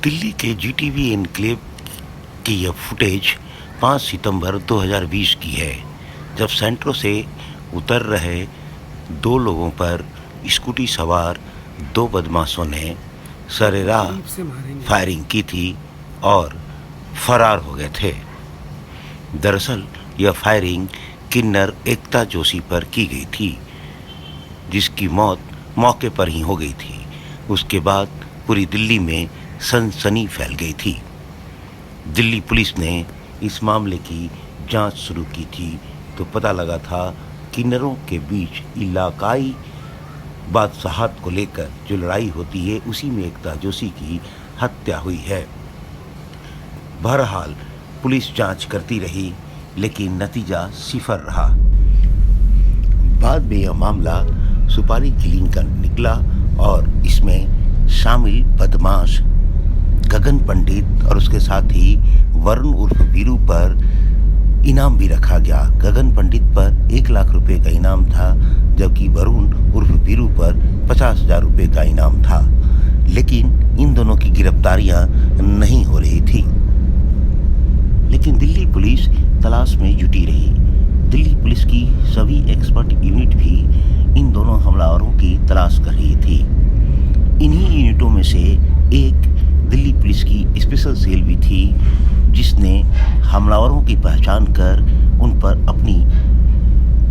दिल्ली के जीटीवी एन्क्लेव की यह फुटेज 5 सितंबर 2020 की है, जब सेंट्रो से उतर रहे दो लोगों पर स्कूटी सवार दो बदमाशों ने सरेराह फायरिंग की थी और फरार हो गए थे। दरअसल यह फायरिंग किन्नर एकता जोशी पर की गई थी, जिसकी मौत मौके पर ही हो गई थी। उसके बाद पूरी दिल्ली में सनसनी फैल गई थी। दिल्ली पुलिस ने इस मामले की जांच शुरू की थी तो पता लगा था किन्नरों के बीच इलाकाई बादशाहत को लेकर जो लड़ाई होती है, उसी में एकता जोशी की हत्या हुई है। बहरहाल पुलिस जांच करती रही, लेकिन नतीजा सिफर रहा। बाद में यह मामला सुपारी किलिंग का निकला और इसमें शामिल बदमाश गगन पंडित और उसके साथ ही वरुण उर्फ वीरू पर इनाम भी रखा गया। गगन पंडित पर 1 लाख रुपए का इनाम था, जबकि वरुण उर्फ वीरू पर 50,000 रुपए का इनाम था। लेकिन इन दोनों की गिरफ्तारियां नहीं हो रही थी। लेकिन दिल्ली पुलिस तलाश में जुटी रही। दिल्ली पुलिस की सभी एक्सपर्ट यूनिट भी इन दोनों हमलावरों की तलाश कर रही थी। इन्हीं यूनिटों में से एक दिल्ली पुलिस की स्पेशल सेल भी थी, जिसने हमलावरों की पहचान कर उन पर अपनी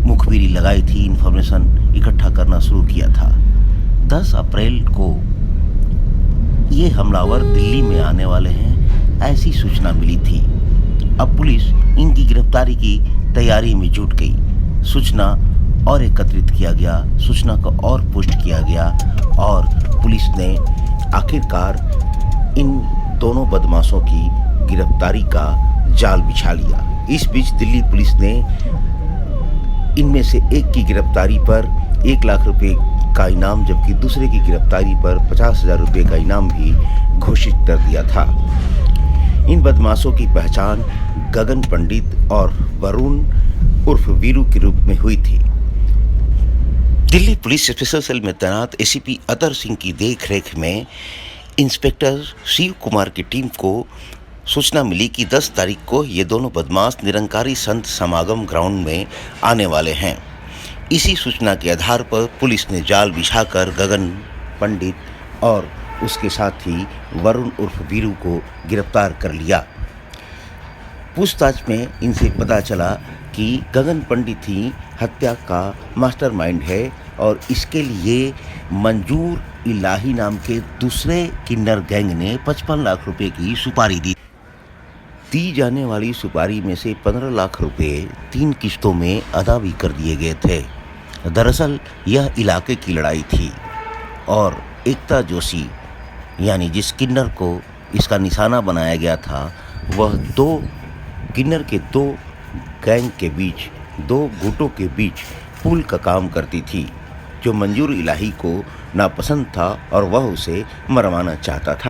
मुखबिरी लगाई थी, इन्फॉर्मेशन इकट्ठा करना शुरू किया था। 10 अप्रैल को ये हमलावर दिल्ली में आने वाले हैं, ऐसी सूचना मिली थी। अब पुलिस इनकी गिरफ्तारी की तैयारी में जुट गई। सूचना और एकत्रित किया गया, सूचना को और पुष्ट किया गया और पुलिस ने आखिरकार इन दोनों बदमाशों की गिरफ्तारी का जाल बिछा लिया। इस बीच दिल्ली पुलिस ने इनमें से एक की गिरफ्तारी पर 1 लाख रुपए का इनाम, जबकि दूसरे की गिरफ्तारी पर 50,000 रुपए का इनाम भी घोषित कर दिया था। इन बदमाशों की पहचान गगन पंडित और वरुण उर्फ वीरू के रूप में हुई थी। दिल्ली पुलिस स्पेशल सेल में तैनात एसीपी अतर सिंह की देखरेख में इंस्पेक्टर शिव कुमार की टीम को सूचना मिली कि 10 तारीख को ये दोनों बदमाश निरंकारी संत समागम ग्राउंड में आने वाले हैं। इसी सूचना के आधार पर पुलिस ने जाल बिछाकर गगन पंडित और उसके साथ ही वरुण उर्फ वीरू को गिरफ्तार कर लिया। पूछताछ में इनसे पता चला कि गगन पंडित ही हत्या का मास्टरमाइंड है और इसके लिए मंजूर इलाही नाम के दूसरे किन्नर गैंग ने 55 लाख रुपए की सुपारी दी जाने वाली सुपारी में से 15 लाख रुपए 3 किस्तों में अदा भी कर दिए गए थे। दरअसल यह इलाके की लड़ाई थी और एकता जोशी यानी जिस किन्नर को इसका निशाना बनाया गया था, वह दो किन्नर के 2 गैंग के बीच, 2 गुटों के बीच पुल का काम करती थी, जो मंजूर इलाही को नापसंद था और वह उसे मरवाना चाहता था।